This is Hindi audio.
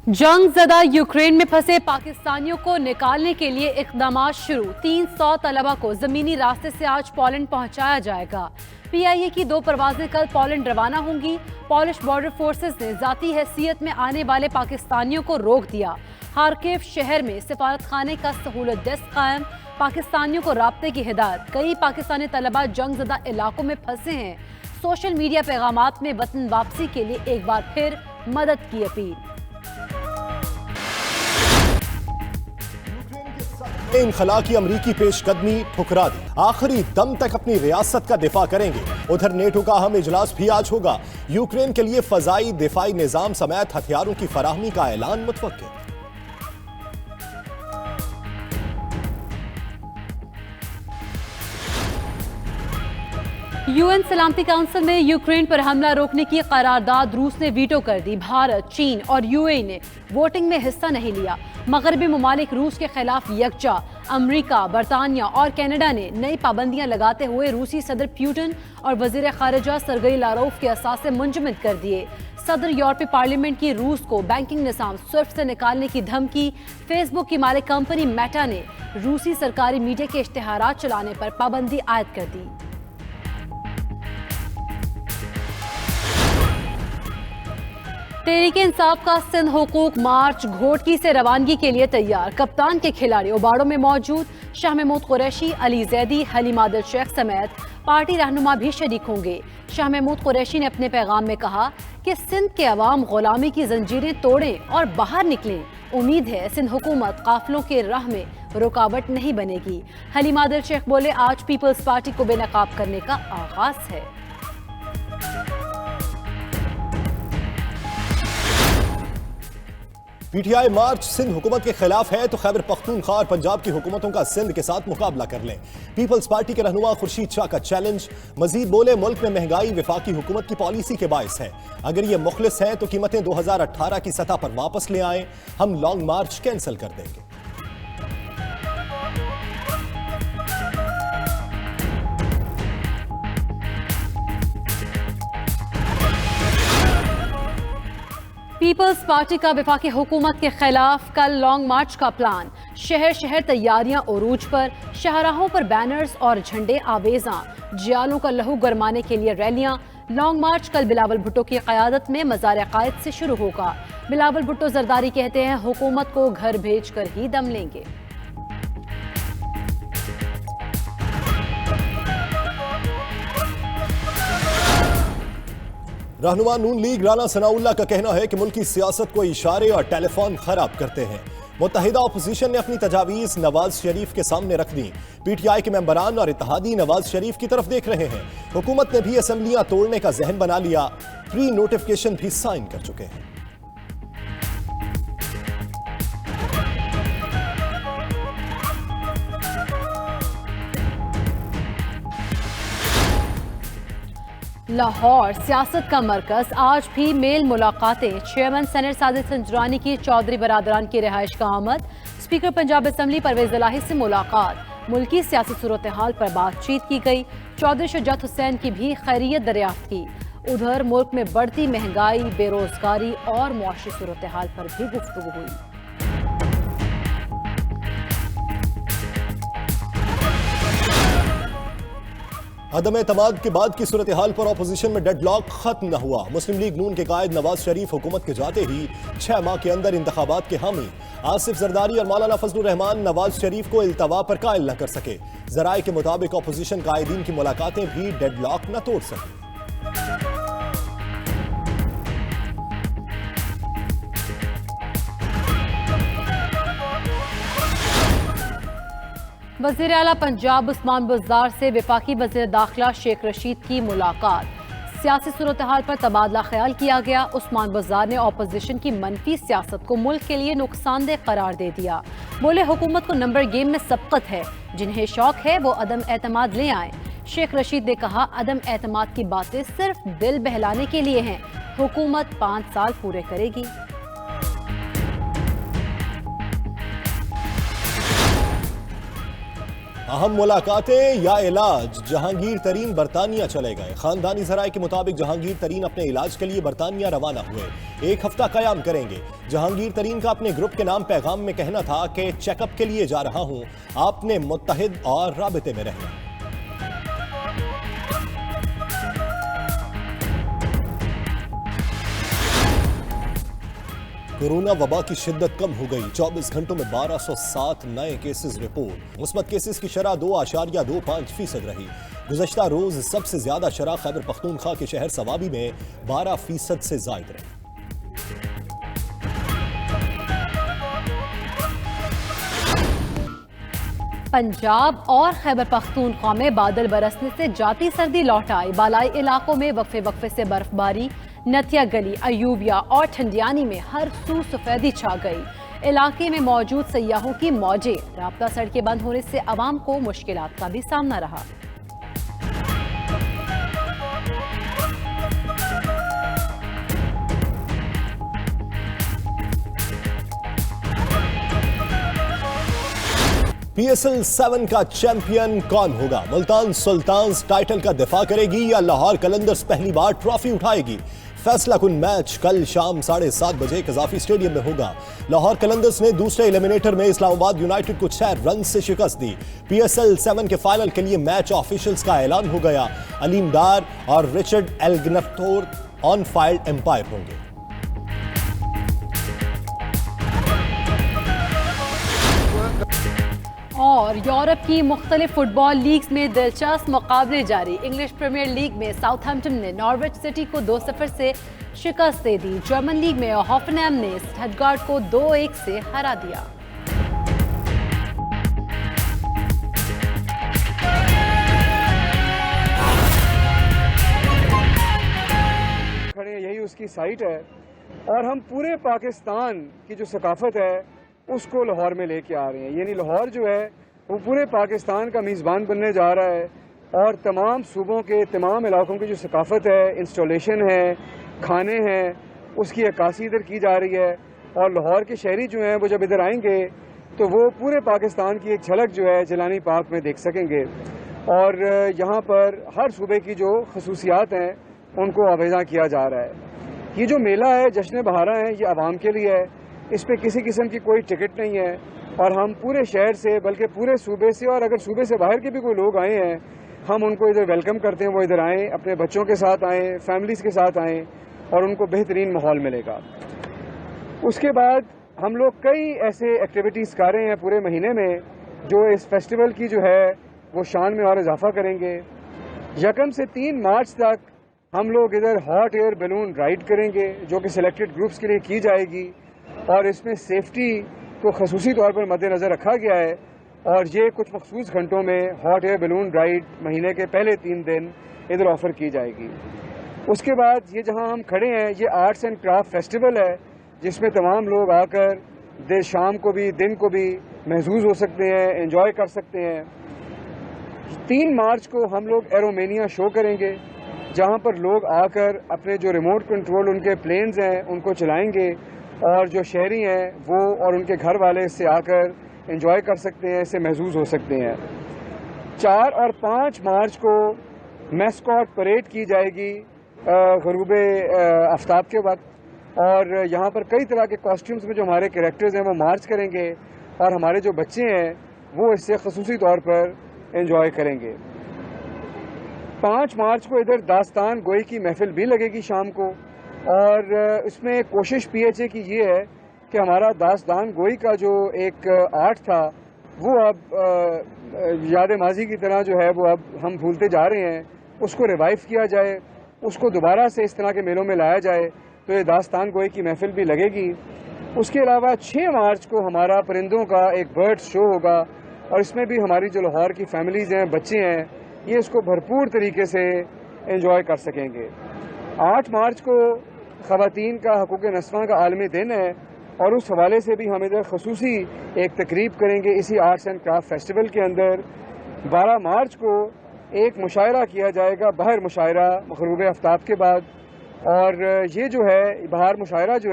जंग ज़दा यूक्रेन में फंसे पाकिस्तानियों को निकालने के लिए इक़दाम शुरू। 300 तलबा को ज़मीनी रास्ते से आज पोलैंड पहुंचाया जाएगा। PIA की 2 परवाजें कल पोलैंड रवाना होंगी। पॉलिश बॉर्डर फोर्सेस ने ज़ाती हैसियत में आने वाले पाकिस्तानियों को रोक दिया। खार्किव शहर में सिफारत खाने का सहूलत डेस्क कायम। पाकिस्तानियों को राब्ते की हिदायत। कई पाकिस्तानी तलबा जंग ज़दा इलाकों में फंसे हैं। सोशल मीडिया पैगामात में वतन वापसी के लिए एक बार फिर मदद की अपील। इनखला की अमरीकी पेशकदमी ठुकरा दी, आखिरी दम तक अपनी रियासत का दिफा करेंगे। उधर नेटो का अहम इजलास भी आज होगा। यूक्रेन के लिए फजाई दिफाई निजाम समेत हथियारों की फराहमी का ऐलान मुतवक्किल। UN सलामती काउंसिल में यूक्रेन पर हमला रोकने की करारदाद रूस ने वीटो कर दी। भारत, चीन और UAE ने वोटिंग में हिस्सा नहीं लिया। मगरबी ममालिक रूस के खिलाफ यकजा। अमरीका, बरतानिया और कनाडा ने नई पाबंदियां लगाते हुए रूसी सदर पुतिन और वजीर खारिजा सरगई लारोव के असासे मुंजमद कर दिए। सदर यूरोपीय पार्लियामेंट की रूस को बैंकिंग निज़ाम स्विफ्ट से निकालने की धमकी। फेसबुक की मालिक कंपनी मेटा ने रूसी सरकारी मीडिया के इश्तिहारात चलाने पर पाबंदी आयद कर दी। तहरीक इंसाफ का सिंध हुकूक मार्च घोटकी से रवानगी के लिए तैयार। कप्तान के खिलाड़ी उबाड़ों में मौजूद। शाह महमूद कुरैशी, अली जैदी, हलीम आदिल शेख समेत पार्टी रहनुमा भी शरीक होंगे। शाह महमूद कुरैशी ने अपने पैगाम में कहा कि सिंध के अवाम गुलामी की जंजीरें तोड़ें और बाहर निकलें। उम्मीद है सिंध हुकूमत काफिलों के राह में रुकावट नहीं बनेगी। हलीम आदिल शेख बोले, आज पीपल्स पार्टी को बेनकाब करने का आगाज है। PTI मार्च सिंध हुकूमत के खिलाफ है तो खैबर पख्तूनख्वा और पंजाब की हुकूमतों का सिंध के साथ मुकाबला कर लें। पीपल्स पार्टी के रहनुमा खुर्शीद शाह का चैलेंज। मजीद बोले, मुल्क में महंगाई वफाकी हुकूमत की पॉलिसी के बायस है। अगर ये मुखलिस हैं तो कीमतें 2018 की सतह पर वापस ले आएं। हम लॉन्ग मार्च कैंसिल कर देंगे। पीपल्स पार्टी का वफाकी हुकूमत के खिलाफ कल लॉन्ग मार्च का प्लान। शहर शहर तैयारियां उरूज पर। शाहराहों पर बैनर्स और झंडे आवेजा। जियालों का लहू गरमाने के लिए रैलियां। लॉन्ग मार्च कल बिलावल भुट्टो की क़यादत में मज़ार क़ायद से शुरू होगा। बिलावल भुट्टो जरदारी कहते हैं, हुकूमत को घर भेज कर ही दम लेंगे। रहनुमा नून लीग राना सनाउल्लाह का कहना है कि मुल्की सियासत को इशारे और टेलीफोन खराब करते हैं। मुत्तहिदा अपोजिशन ने अपनी तजावीज़ नवाज शरीफ के सामने रख दी। PTI के मेंबरान और इत्तेहादी नवाज शरीफ की तरफ देख रहे हैं। हुकूमत ने भी असम्बलियां तोड़ने का जहन बना लिया। प्री नोटिफिकेशन भी साइन कर चुके हैं। लाहौर सियासत का मरकज। आज भी मेल मुलाकातें। चेयरमैन सेनेट साजिद संजरानी की चौधरी बरादरान की रिहाइश का आमद। स्पीकर पंजाब असम्बली परवेज इलाही से मुलाकात। मुल्की सियासी सूरत हाल पर बातचीत की गई। चौधरी शुजात हुसैन की भी खैरियत दरियाफ्त की। उधर मुल्क में बढ़ती महंगाई, बेरोजगारी और मुआशी सूरत हाल पर भी गुफ्तगू हुई। अदम एतमाद के बाद की सूरत हाल पर अपोजिशन में डेडलॉक खत्म न हुआ। मुस्लिम लीग नून के कायद नवाज शरीफ हुकूमत के जाते ही 6 माह के अंदर इंतखाबात के हामी आसिफ जरदारी और मौलाना फजलुर रहमान नवाज शरीफ को इल्तवा पर कायल न कर सके। जराये के मुताबिक अपोजिशन कायदीन की मुलाकातें भी डेडलॉक न तोड़ सकी। वज़ीर आला पंजाब उस्मान बुज़दार से वफाकी वज़ीर दाखिला शेख रशीद की मुलाकात। सियासी सूरत हाल पर तबादला ख्याल किया गया। उस्मान बुज़दार ने अपोजिशन की मनफी सियासत को मुल्क के लिए नुकसानदेह करार दे दिया। बोले, हुकूमत को नंबर गेम में सबकत है। जिन्हें शौक है वो अदम एतमाद ले आए। शेख रशीद ने कहा, अदम एतमाद की बातें सिर्फ दिल बहलाने के लिए हैं। हुकूमत 5 साल पूरे करेगी। अहम मुलाकातें या इलाज, जहांगीर तरीन बरतानिया चले गए। खानदानी जराये के मुताबिक जहांगीर तरीन अपने इलाज के लिए बरतानिया रवाना हुए। 1 हफ्ता कयाम करेंगे। जहांगीर तरीन का अपने ग्रुप के नाम पैगाम में कहना था कि चेकअप के लिए जा रहा हूं, आपने मुत्तहिद और राबिते में रहना। कोरोना वबा की शिद्दत कम हो गई। 24 घंटों में 1207 नए केसेस रिपोर्ट। मुस्बत केसेस की शरह 2.25% रही। गुज़श्ता रोज सबसे ज्यादा शरह खैबर पख्तूनख्वा के शहर सवाबी में 12% से जायद रही। पंजाब और खैबर पख्तूनख्वा में बादल बरसने से जाती सर्दी लौट आई। बालाई इलाकों में वक्फे वक्फे से बर्फबारी। नतिया गली, अयूबिया और ठंडियानी में हर सू सफेदी छा गई। इलाके में मौजूद सयाहों की मौजें। राब्ता सड़कें बंद होने से आवाम को मुश्किलात का भी सामना रहा। PSL 7 का चैंपियन कौन होगा? मुल्तान सुल्तान्स टाइटल का दिफा करेगी या लाहौर कलंदर्स पहली बार ट्रॉफी उठाएगी? फैसला कुन मैच कल शाम 7:30 बजे कजाफी स्टेडियम में होगा। लाहौर कलंदर्स ने दूसरे एलिमिनेटर में इस्लामाबाद यूनाइटेड को 6 रन से शिकस्त दी। PSL 7 के फाइनल के लिए मैच ऑफिशियल्स का ऐलान हो गया। अलीम डार और रिचर्ड एल्गनथोर ऑन फाइल्ड एम्पायर होंगे। और यूरोप की मुख्तलिफ फुटबॉल लीग्स में दिलचस्प मुकाबले जारी। इंग्लिश प्रीमियर लीग में साउथहैम्पटन ने नॉर्विच सिटी को 2-0 से शिकस्त दे दी। जर्मन लीग में हॉफनहैम ने स्टटगार्ट को 2-1 से हरा दिया। खड़े यही उसकी साइट है और हम पूरे पाकिस्तान की जो सकाफत है उसको लाहौर में लेके आ रहे हैं। यानी लाहौर जो है वो पूरे पाकिस्तान का मेज़बान बनने जा रहा है और तमाम सूबों के तमाम इलाकों की जो सकाफत है, इंस्टॉलेशन है, खाने हैं, उसकी अक्कासी इधर की जा रही है। और लाहौर के शहरी जो हैं वो जब इधर आएंगे तो वो पूरे पाकिस्तान की एक झलक जो है जिलानी पार्क में देख सकेंगे। और यहाँ पर हर सूबे की जो खसूसियात हैं उनको आवेज़ा किया जा रहा है। ये जो मेला है, जश्न बहारा है, ये आवाम के लिए है। इस पे किसी किस्म की कोई टिकट नहीं है और हम पूरे शहर से बल्कि पूरे सूबे से और अगर सूबे से बाहर के भी कोई लोग आए हैं हम उनको इधर वेलकम करते हैं। वो इधर आएँ, अपने बच्चों के साथ आएँ, फैमिलीज़ के साथ आएँ और उनको बेहतरीन माहौल मिलेगा। उसके बाद हम लोग कई ऐसे एक्टिविटीज़ कर रहे हैं पूरे महीने में जो इस फेस्टिवल की जो है वो शान में और इजाफा करेंगे। 1 से 3 मार्च तक हम लोग इधर हॉट एयर बैलून राइड करेंगे जो कि सिलेक्टेड ग्रुप्स के लिए की जाएगी और इसमें सेफ्टी को खसूसी तौर पर मद्देनज़र रखा गया है। और ये कुछ मखसूस घंटों में हॉट एयर बैलून राइड महीने के पहले 3 दिन इधर ऑफ़र की जाएगी। उसके बाद ये जहां हम खड़े हैं ये आर्ट्स एंड क्राफ्ट फेस्टिवल है जिसमें तमाम लोग आकर देर शाम को भी दिन को भी महसूस हो सकते हैं, एंजॉय कर सकते हैं। 3 मार्च को हम लोग एरोमेनिया शो करेंगे जहां पर लोग आकर अपने जो रिमोट कंट्रोल उनके प्लेन्स हैं उनको चलाएंगे और जो शहरी हैं वो और उनके घर वाले इससे आकर एंजॉय कर सकते हैं, इससे महसूस हो सकते हैं। 4 और 5 मार्च को मैस्कॉट परेड की जाएगी ग़ुरूब आफ्ताब के वक्त और यहाँ पर कई तरह के कॉस्ट्यूम्स में जो हमारे कैरेक्टर्स हैं वो मार्च करेंगे और हमारे जो बच्चे हैं वो इससे खसूसी तौर पर एंजॉय करेंगे। 5 मार्च को इधर दास्तान गोई की महफिल भी लगेगी शाम को और इसमें कोशिश PHA की ये है कि हमारा दास्तान गोई का जो एक आर्ट था वो अब याद माजी की तरह जो है वो अब हम भूलते जा रहे हैं, उसको रिवाइव किया जाए, उसको दोबारा से इस तरह के मेलों में लाया जाए। तो ये दास्तान गोई की महफिल भी लगेगी। उसके अलावा 6 मार्च को हमारा परिंदों का एक बर्ड शो होगा और इसमें भी हमारी जो लाहौर की फैमिलीज़ हैं, बच्चे हैं, ये इसको भरपूर तरीके से एंजॉय कर सकेंगे। 8 मार्च को ख़वातीन का हकूक़ नस्वां का आलमी दिन है और उस हवाले से भी हम इधर खसूसी एक तकरीब करेंगे इसी आर्ट्स एंड क्राफ्ट फेस्टिवल के अंदर। 12 मार्च को एक मुशायरा किया जाएगा, बाहर मुशायरा ग़ुरूब आफ्ताब के बाद, और ये जो है बाहर मुशायरा जो